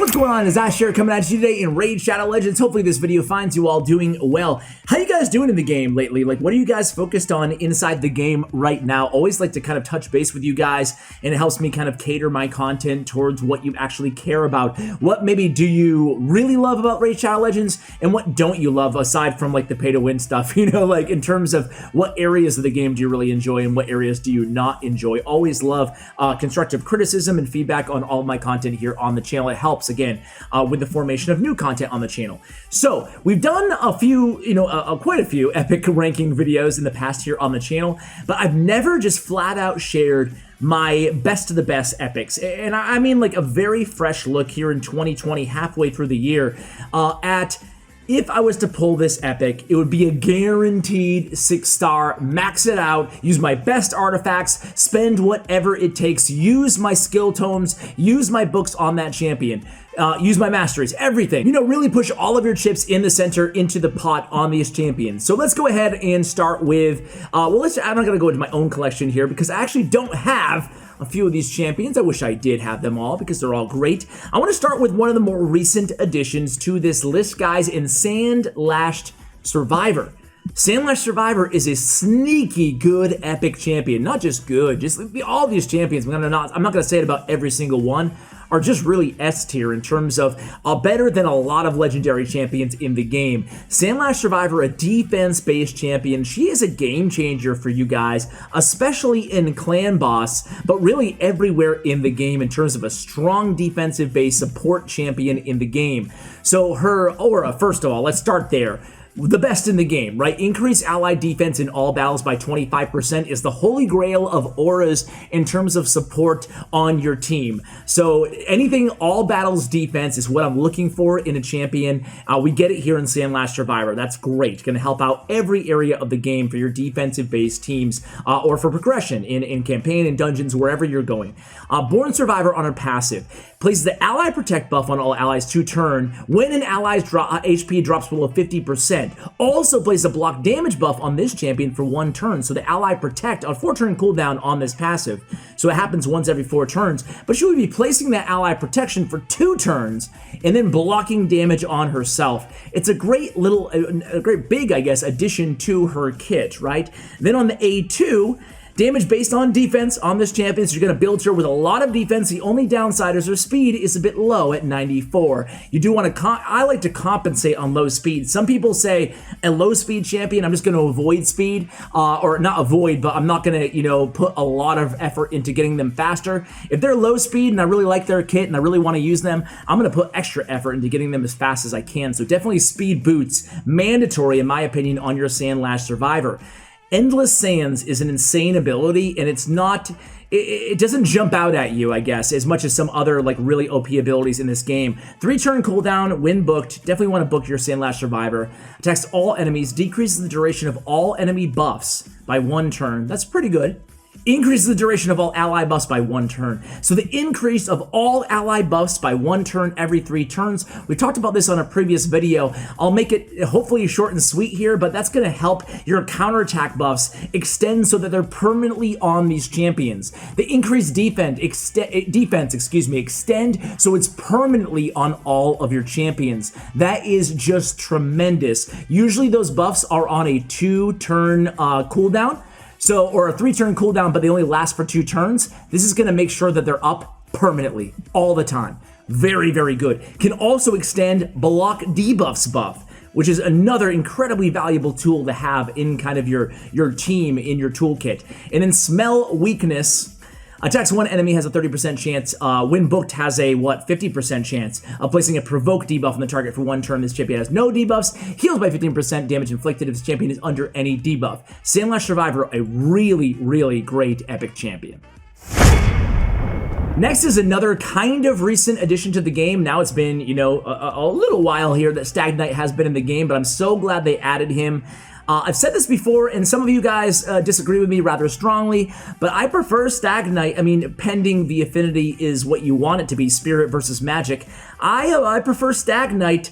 what's going on? Is Lash here coming at you today in Raid Shadow Legends. Hopefully this video finds you all doing well. How you guys doing in the game lately? Like, what are you guys focused on inside the game right now? Always like to kind of touch base with you guys, and it helps me kind of cater my content towards what you actually care about. What maybe do you really love about Raid Shadow Legends, and what don't you love aside from like the pay to win stuff? You know, like in terms of what areas of the game do you really enjoy and what areas do you not enjoy? Always love constructive criticism and feedback on all of my content here on the channel. It helps again with the formation of new content on the channel. So we've done a few, quite a few epic ranking videos in the past here on the channel, but I've never just flat out shared my best of the best epics. And I mean like a very fresh look here in 2020, halfway through the year, at if I was to pull this epic, it would be a guaranteed 6-star, max it out, use my best artifacts, spend whatever it takes, use my skill tomes, use my books on that champion, use my masteries, everything. You know, really push all of your chips in the center into the pot on these champions. So let's go ahead and start with, I'm not gonna go into my own collection here because I actually don't have a few of these champions. I wish I did have them all because they're all great. I want to start with one of the more recent additions to this list, guys, in Sand-Lashed Survivor. Sand-Lashed Survivor is a sneaky good epic champion. Not just good, just all these champions, I'm not going to say it about every single one, are just really S tier in terms of better than a lot of legendary champions in the game. Sand-Lashed Survivor, a defense-based champion. She is a game changer for you guys, especially in Clan Boss, but really everywhere in the game in terms of a strong defensive-based support champion in the game. So her aura, first of all, let's start there. The best in the game, right? Increase allied defense in all battles by 25% is the holy grail of auras in terms of support on your team. So anything all battles defense is what I'm looking for in a champion. We get it here in Sand-Lashed Survivor. That's great. Going to help out every area of the game for your defensive-based teams or for progression in campaign and dungeons, wherever you're going. Born Survivor on her passive places the ally protect buff on all allies to turn when an ally's HP drops below 50%. Also places a block damage buff on this champion for 1 turn, so the ally protect on 4-turn cooldown on this passive. So it happens once every 4 turns, but she would be placing that ally protection for 2 turns and then blocking damage on herself. It's a great little, a great big, I guess, addition to her kit, right? Then on the A2, damage based on defense on this champion, so you're going to build her with a lot of defense. The only downside is her speed is a bit low at 94. You do want to, I like to compensate on low speed. Some people say a low speed champion, I'm just going to avoid speed, or not avoid, but I'm not going to, put a lot of effort into getting them faster. If they're low speed and I really like their kit and I really want to use them, I'm going to put extra effort into getting them as fast as I can. So definitely speed boots, mandatory in my opinion on your Sand-Lashed Survivor. Endless Sands is an insane ability, and it's not, it doesn't jump out at you, I guess, as much as some other like really OP abilities in this game. 3-turn cooldown, when booked, definitely want to book your Sand-Lashed Survivor. Attacks all enemies, decreases the duration of all enemy buffs by 1 turn. That's pretty good. Increases the duration of all ally buffs by 1 turn. So the increase of all ally buffs by 1 turn every 3 turns. We talked about this on a previous video. I'll make it hopefully short and sweet here, but that's going to help your counterattack buffs extend so that they're permanently on these champions. The increased defense, extend so it's permanently on all of your champions. That is just tremendous. Usually those buffs are on a 2-turn cooldown. So, or a 3-turn cooldown, but they only last for 2 turns. This is going to make sure that they're up permanently, all the time. Very, very good. Can also extend block debuffs buff, which is another incredibly valuable tool to have in kind of your team, in your toolkit. And then Smell Weakness. Attacks one enemy has a 30% chance. When booked has a, 50% chance of placing a provoke debuff on the target for 1 turn. This champion has no debuffs. Heals by 15% damage inflicted if this champion is under any debuff. Sand-Lashed Survivor, a really, really great epic champion. Next is another kind of recent addition to the game. Now it's been, a little while here that Stag Night has been in the game, but I'm so glad they added him. I've said this before, and some of you guys disagree with me rather strongly, but I prefer Stag Night. I mean, pending the affinity is what you want it to be, spirit versus magic. I prefer Stag Night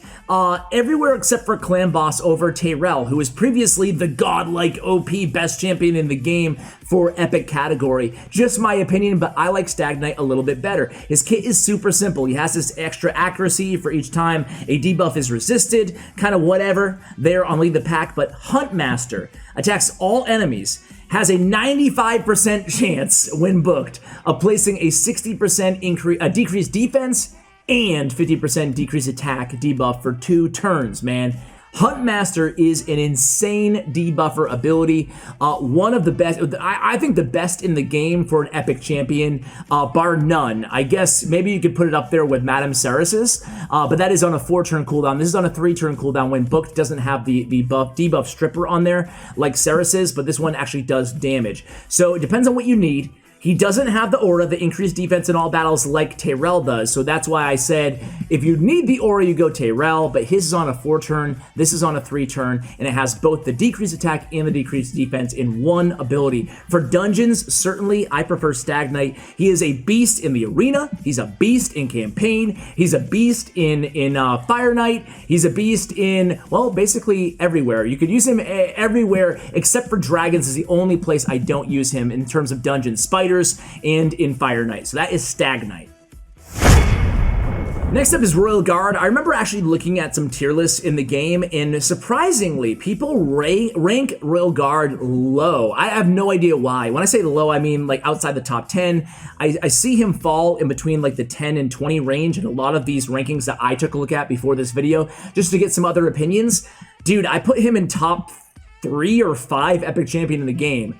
everywhere except for Clan Boss over Tyrell, who was previously the godlike OP best champion in the game for epic category. Just my opinion, but I like Stag Night a little bit better. His kit is super simple. He has this extra accuracy for each time a debuff is resisted, kind of whatever there on Lead the Pack, but Huntmaster attacks all enemies, has a 95% chance when booked of placing a 60% decreased defense and 50% decreased attack debuff for 2 turns, man. Huntmaster is an insane debuffer ability. One of the best, I think the best in the game for an epic champion, bar none. I guess maybe you could put it up there with Madame Ceres's, but that is on a 4-turn cooldown. This is on a 3-turn cooldown when booked. Doesn't have the debuff stripper on there like Ceres's, but this one actually does damage. So it depends on what you need. He doesn't have the aura, the increased defense in all battles like Tyrell does, so that's why I said if you need the aura, you go Tyrell, but his is on a 4-turn, this is on a 3-turn, and it has both the decreased attack and the decreased defense in one ability. For dungeons, certainly, I prefer Stag Night. He is a beast in the arena, he's a beast in campaign, he's a beast in Fire Night, he's a beast in, well, basically everywhere. You could use him everywhere except for dragons is the only place I don't use him in terms of dungeons. And in Fire Night. So that is Stag Night. Next up is Royal Guard. I remember actually looking at some tier lists in the game, and surprisingly, people rank Royal Guard low. I have no idea why. When I say low, I mean like outside the top 10. I see him fall in between like the 10 and 20 range in a lot of these rankings that I took a look at before this video, just to get some other opinions. Dude, I put him in top 3 or 5 epic champion in the game.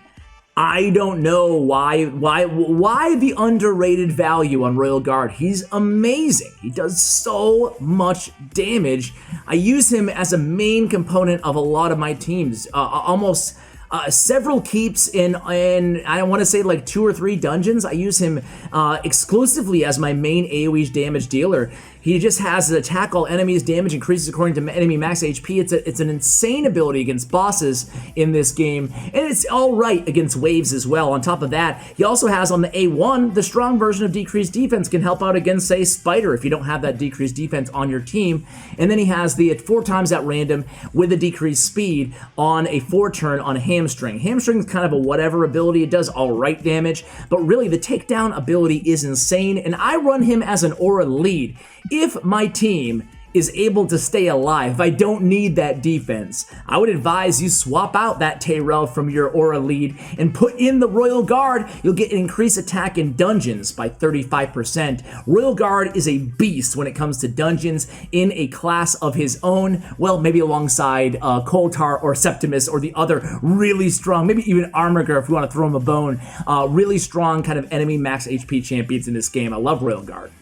I don't know why the underrated value on Royal Guard. He's amazing. He does so much damage. I use him as a main component of a lot of my teams. Almost several keeps in I want to say like 2 or 3 dungeons. I use him exclusively as my main AoE damage dealer. He just has the attack all enemies, damage increases according to enemy max HP. It's an insane ability against bosses in this game, and it's all right against waves as well. On top of that, he also has on the A1, the strong version of decreased defense can help out against, say, Spider if you don't have that decreased defense on your team. And then he has the 4 times at random with a decreased speed on a 4-turn on a Hamstring. Hamstring is kind of a whatever ability. It does all right damage, but really the takedown ability is insane, and I run him as an aura lead. If my team is able to stay alive, if I don't need that defense, I would advise you swap out that Tyrell from your aura lead and put in the Royal Guard. You'll get an increased attack in dungeons by 35%. Royal Guard is a beast when it comes to dungeons in a class of his own, well, maybe alongside Koltar or Septimus or the other really strong, maybe even Armiger if you want to throw him a bone, really strong kind of enemy max HP champions in this game. I love Royal Guard.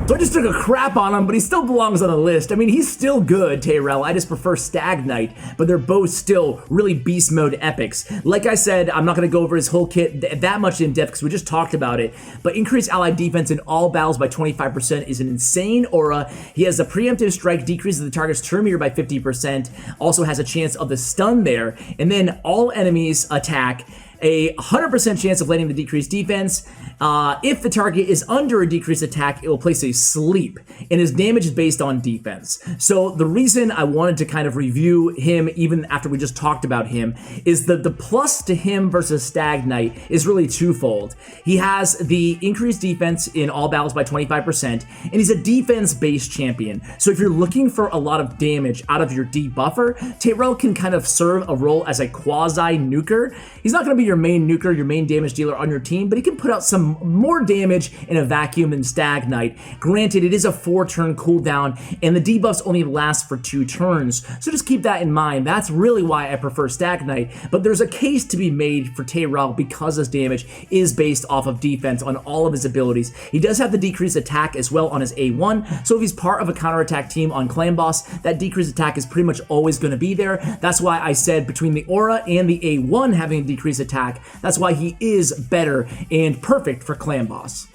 So I just took a crap on him, but he still belongs on the list. I mean, he's still good, Tyrell. I just prefer Stag Night, but they're both still really beast mode epics. Like I said, I'm not going to go over his whole kit that much in depth because we just talked about it, but increased allied defense in all battles by 25% is an insane aura. He has the preemptive strike, decreases the target's turn meter by 50%, also has a chance of the stun there, and then all enemies attack a 100% chance of landing the decreased defense. If the target is under a decreased attack, it will place a sleep, and his damage is based on defense. So the reason I wanted to kind of review him even after we just talked about him is that the plus to him versus Stag Night is really twofold. He has the increased defense in all battles by 25%, and he's a defense-based champion. So if you're looking for a lot of damage out of your debuffer, Tyrell can kind of serve a role as a quasi-nuker. He's not going to be your main nuker, your main damage dealer on your team, but he can put out some more damage in a vacuum than Stag Night. Granted, it is a 4-turn cooldown, and the debuffs only last for 2 turns, so just keep that in mind. That's really why I prefer Stag Night, but there's a case to be made for Tyrell because his damage is based off of defense on all of his abilities. He does have the decreased attack as well on his A1, so if he's part of a counterattack team on Clan Boss, that decreased attack is pretty much always going to be there. That's why I said between the aura and the A1 having a decreased attack, that's why he is better and perfect for Clan Boss.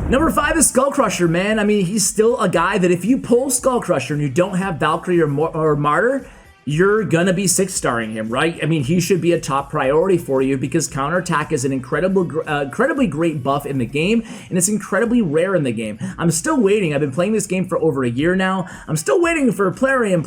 Number 5 is Skullcrusher, man. I mean, he's still a guy that if you pull Skullcrusher and you don't have Valkyrie or Martyr, you're gonna be 6-starring him, right? I mean, he should be a top priority for you because counterattack is an incredibly great buff in the game, and it's incredibly rare in the game. I'm still waiting. I've been playing this game for over a year now. I'm still waiting for Plarium.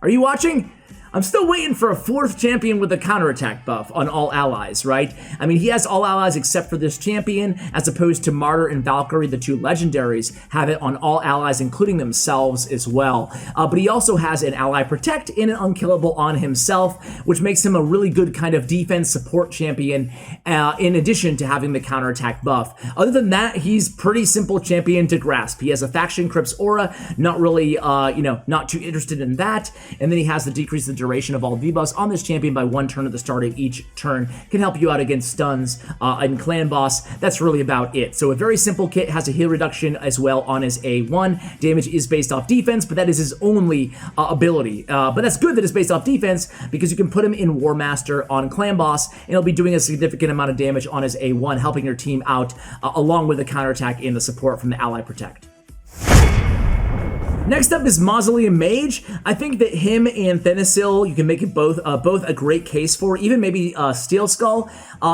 Are you watching? I'm still waiting for a 4th champion with a counterattack buff on all allies, right? I mean, he has all allies except for this champion, as opposed to Martyr and Valkyrie, the 2 legendaries, have it on all allies, including themselves as well. But he also has an ally protect and an unkillable on himself, which makes him a really good kind of defense support champion, in addition to having the counterattack buff. Other than that, he's pretty simple champion to grasp. He has a Faction Crypt's aura, not really, not too interested in that, and then he has the decrease the duration of all debuffs on this champion by 1 turn at the start of each turn. Can help you out against stuns and clan boss. That's really about it. So a very simple kit, has a heal reduction as well on his A1. Damage is based off defense, but that is his only ability. But that's good that it's based off defense because you can put him in War Master on clan boss and he'll be doing a significant amount of damage on his A1, helping your team out along with the counterattack and the support from the ally protect. Next up is Mausoleum Mage. I think that him and Thanasil, you can make it both a great case for, even maybe Steel Skull,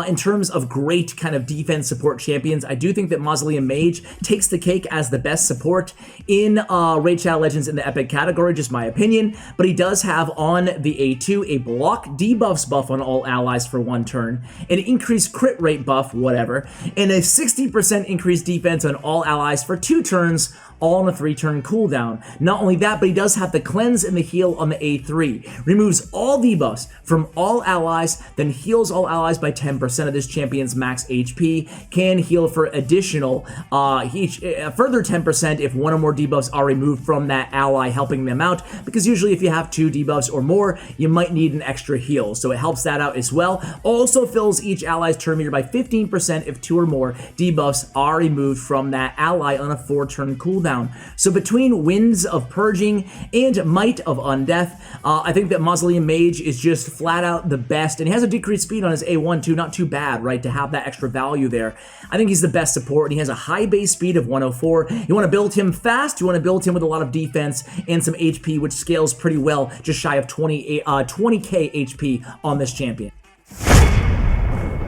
in terms of great kind of defense support champions. I do think that Mausoleum Mage takes the cake as the best support in Raid Shadow Legends in the epic category, just my opinion, but he does have on the A2 a block debuffs buff on all allies for 1 turn, an increased crit rate buff, whatever, and a 60% increased defense on all allies for 2 turns, all on a 3-turn cooldown. Not only that, but he does have the cleanse and the heal on the A3. Removes all debuffs from all allies, then heals all allies by 10% of this champion's max HP. Can heal for additional, further 10% if 1 or more debuffs are removed from that ally, helping them out, because usually if you have 2 debuffs or more, you might need an extra heal, so it helps that out as well. Also fills each ally's turn meter by 15% if 2 or more debuffs are removed from that ally on a 4-turn cooldown. So between Winds of Purging and Might of Undeath, I think that Mausoleum Mage is just flat out the best, and he has a decreased speed on his A1 too, not too bad, right, to have that extra value there. I think he's the best support, and he has a high base speed of 104. You want to build him fast, you want to build him with a lot of defense and some HP, which scales pretty well, just shy of 20k HP on this champion.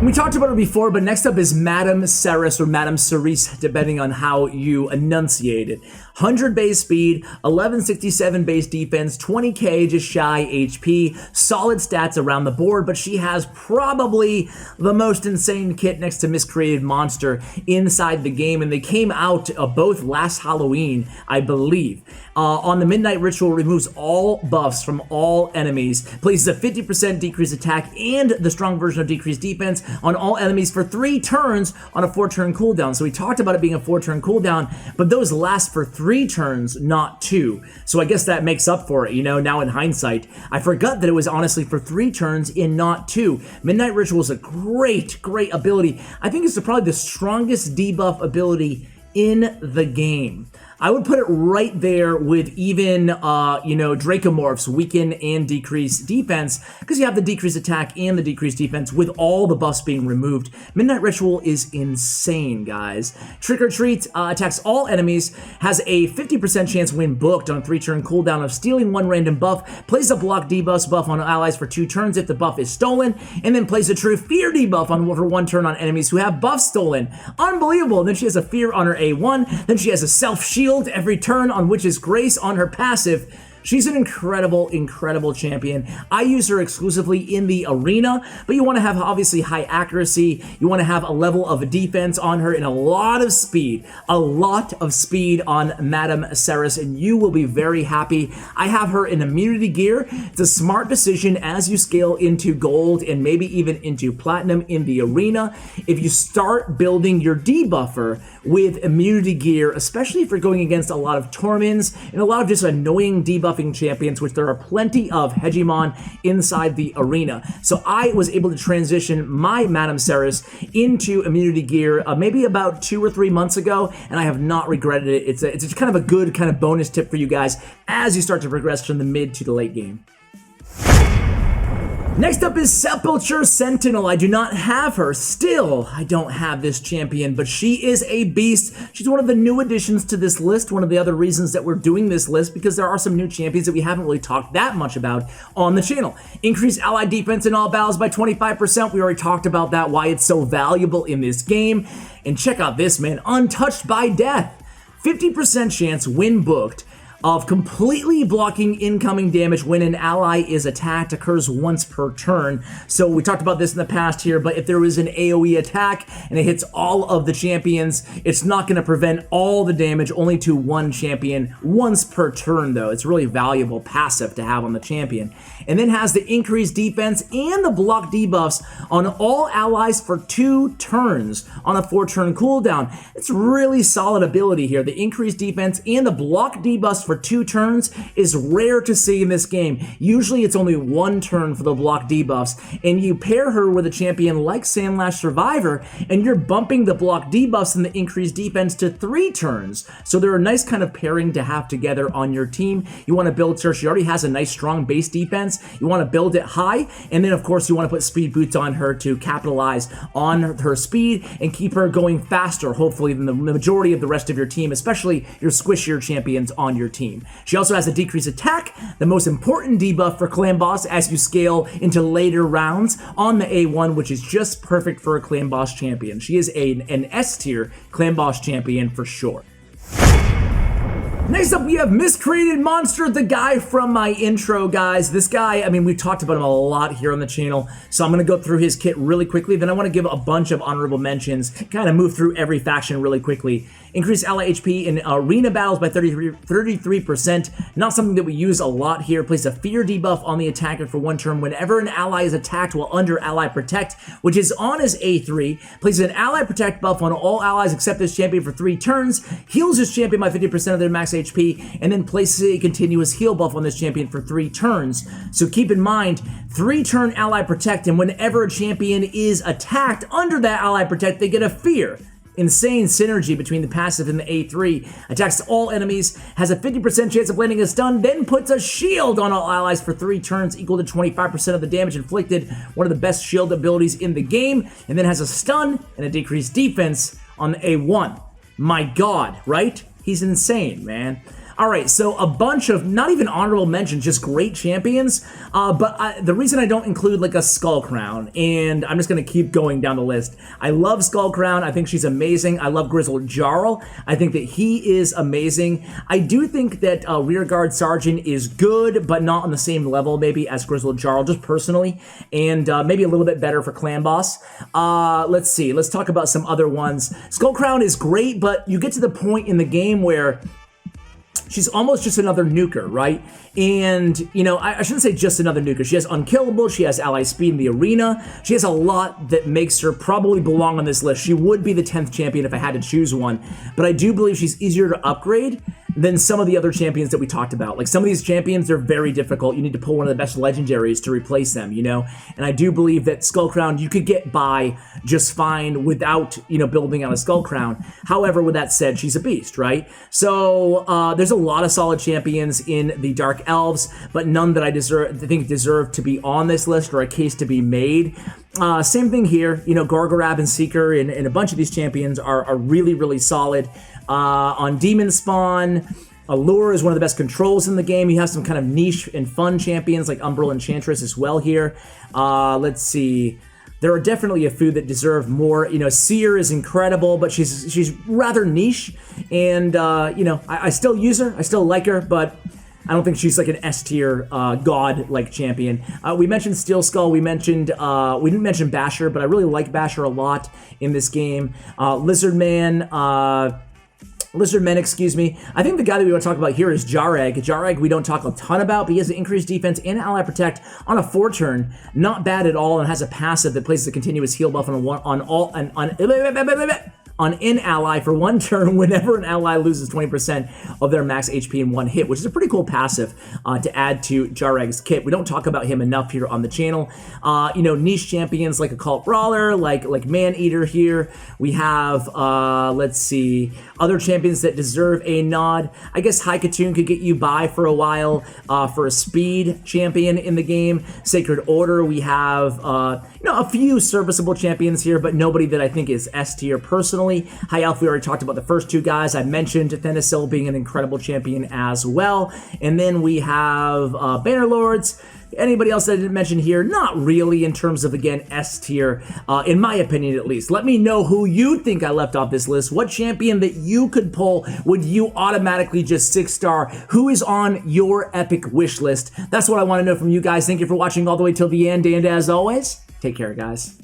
We talked about it before, but next up is Madame Ceres or Madame Cerise, depending on how you enunciate it. 100 base speed, 1167 base defense, 20k just shy HP, solid stats around the board, but she has probably the most insane kit next to Misscreated Monster inside the game, and they came out both last Halloween, I believe. On the Midnight Ritual, removes all buffs from all enemies, places a 50% decreased attack and the strong version of decreased defense on all enemies for 3 turns on a 4-turn cooldown. So we talked about it being a 4-turn cooldown, but those last for 3 turns, not 2. So I guess that makes up for it, you know, now in hindsight. I forgot that it was honestly for 3 turns and not 2. Midnight Ritual is a great ability. I think it's probably the strongest debuff ability in the game. I would put it right there with even, Dracomorphs, weaken and decrease defense, because you have the decreased attack and the decreased defense with all the buffs being removed. Midnight Ritual is insane, guys. Trick or Treat attacks all enemies, has a 50% chance when booked on a 3-turn cooldown of stealing 1 random buff, plays a block debuffs buff on allies for 2 turns if the buff is stolen, and then plays a true fear debuff for 1 turn on enemies who have buffs stolen. Unbelievable. And then she has a fear on her A1, then she has a self-shield every turn on Witch's Grace on her passive. She's an incredible champion. I use her exclusively in the arena, but you want to have obviously high accuracy. You want to have a level of defense on her and a lot of speed on Madame Ceres, and you will be very happy. I have her in immunity gear. It's a smart decision as you scale into gold and maybe even into platinum in the arena. If you start building your debuffer with immunity gear, especially if you're going against a lot of Torments and a lot of just annoying debuffing champions, which there are plenty of hegemon inside the arena. So I was able to transition my Madame Ceres into immunity gear maybe about 2 or 3 months ago, and I have not regretted it. It's kind of a good kind of bonus tip for you guys as you start to progress from the mid to the late game. Next up is Seraph Sentinel. I do not have her. Still, I don't have this champion, but she is a beast. She's one of the new additions to this list. One of the other reasons that we're doing this list, because there are some new champions that we haven't really talked that much about on the channel. Increase allied defense in all battles by 25%. We already talked about that, why it's so valuable in this game. And check out this, man. Untouched by death. 50% chance when booked of completely blocking incoming damage when an ally is attacked. Occurs once per turn. So we talked about this in the past here, but if there is an AoE attack and it hits all of the champions, it's not going to prevent all the damage, only to one champion once per turn though. It's really valuable passive to have on the champion. And then has the increased defense and the block debuffs on all allies for 2 turns on a 4-turn cooldown. It's really solid ability here. The increased defense and the block debuffs for 2 turns is rare to see in this game. Usually it's only 1 turn for the block debuffs, and you pair her with a champion like Lash Survivor, and you're bumping the block debuffs and the increased defense to 3 turns. So they're a nice kind of pairing to have together on your team. You want to build her. She already has a nice strong base defense. You want to build it high, and then of course you want to put speed boots on her to capitalize on her speed and keep her going faster, hopefully, than the majority of the rest of your team, especially your squishier champions on your team. She also has a decreased attack, the most important debuff for clan boss as you scale into later rounds on the A1, which is just perfect for a clan boss champion. She is an S tier clan boss champion for sure. Next up, we have Misscreated Monster, the guy from my intro, guys. This guy, I mean, we've talked about him a lot here on the channel, so I'm going to go through his kit really quickly. Then I want to give a bunch of honorable mentions, kind of move through every faction really quickly. Increase ally HP in arena battles by 33%. Not something that we use a lot here. Place a fear debuff on the attacker for 1 turn whenever an ally is attacked while under ally protect, which is on his A3. Places an ally protect buff on all allies except this champion for 3 turns. Heals his champion by 50% of their max HP, and then places a continuous heal buff on this champion for 3 turns. So keep in mind, 3-turn ally protect, and whenever a champion is attacked under that ally protect, they get a fear. Insane synergy between the passive and the A3. Attacks all enemies, has a 50% chance of landing a stun, then puts a shield on all allies for 3 turns equal to 25% of the damage inflicted. One of the best shield abilities in the game, and then has a stun and a decreased defense on the A1. My god, right? He's insane, man. All right, so a bunch of, not even honorable mentions, just great champions. But the reason I don't include like a Skullcrusher, and I'm just gonna keep going down the list. I love Skullcrusher. I think she's amazing. I love Grizzled Jarl. I think that he is amazing. I do think that Rearguard Sergeant is good, but not on the same level maybe as Grizzled Jarl, just personally, and maybe a little bit better for Clan Boss. Let's see. Let's talk about some other ones. Skullcrusher is great, but you get to the point in the game where she's almost just another nuker, right? And, you know, I shouldn't say just another nuker. She has unkillable, she has ally speed in the arena. She has a lot that makes her probably belong on this list. She would be the 10th champion if I had to choose one. But I do believe she's easier to upgrade than some of the other champions that we talked about. Like some of these champions, they're very difficult. You need to pull one of the best legendaries to replace them, you know? And I do believe that Skullcrusher, you could get by just fine without, you know, building on a Skullcrusher. However, with that said, she's a beast, right? So there's a lot of solid champions in the Dark Elves, but none that I think deserve to be on this list or a case to be made. Same thing here, you know, Gorgorab and Seeker and a bunch of these champions are really, really solid. On Demon Spawn, Allure is one of the best controls in the game. You have some kind of niche and fun champions like Umbral Enchantress as well here. Let's see. There are definitely a few that deserve more. You know, Seer is incredible, but she's rather niche. And, you know, I still use her. I still like her, but I don't think she's like an S tier god-like champion. We mentioned Steel Skull. We didn't mention Basher, but I really like Basher a lot in this game. Lizardman, excuse me. I think the guy that we want to talk about here is Jareg. Jareg we don't talk a ton about, but he has an increased defense and ally protect on a 4-turn. Not bad at all, and has a passive that places a continuous heal buff on on an ally for 1 turn whenever an ally loses 20% of their max HP in 1 hit, which is a pretty cool passive to add to Jareg's kit. We don't talk about him enough here on the channel. You know, niche champions like Occult Brawler, like Man-Eater here. We have, let's see, other champions that deserve a nod. I guess Haikatoon could get you by for a while for a speed champion in the game. Sacred Order, we have, you know, a few serviceable champions here, but nobody that I think is S tier personally. High Elf, we already talked about the first 2 guys. I mentioned Thanasil being an incredible champion as well. And then we have Bannerlords. Anybody else that I didn't mention here? Not really in terms of, again, S tier, in my opinion at least. Let me know who you think I left off this list. What champion that you could pull would you automatically just 6-star? Who is on your epic wish list? That's what I want to know from you guys. Thank you for watching all the way till the end, and as always, take care, guys.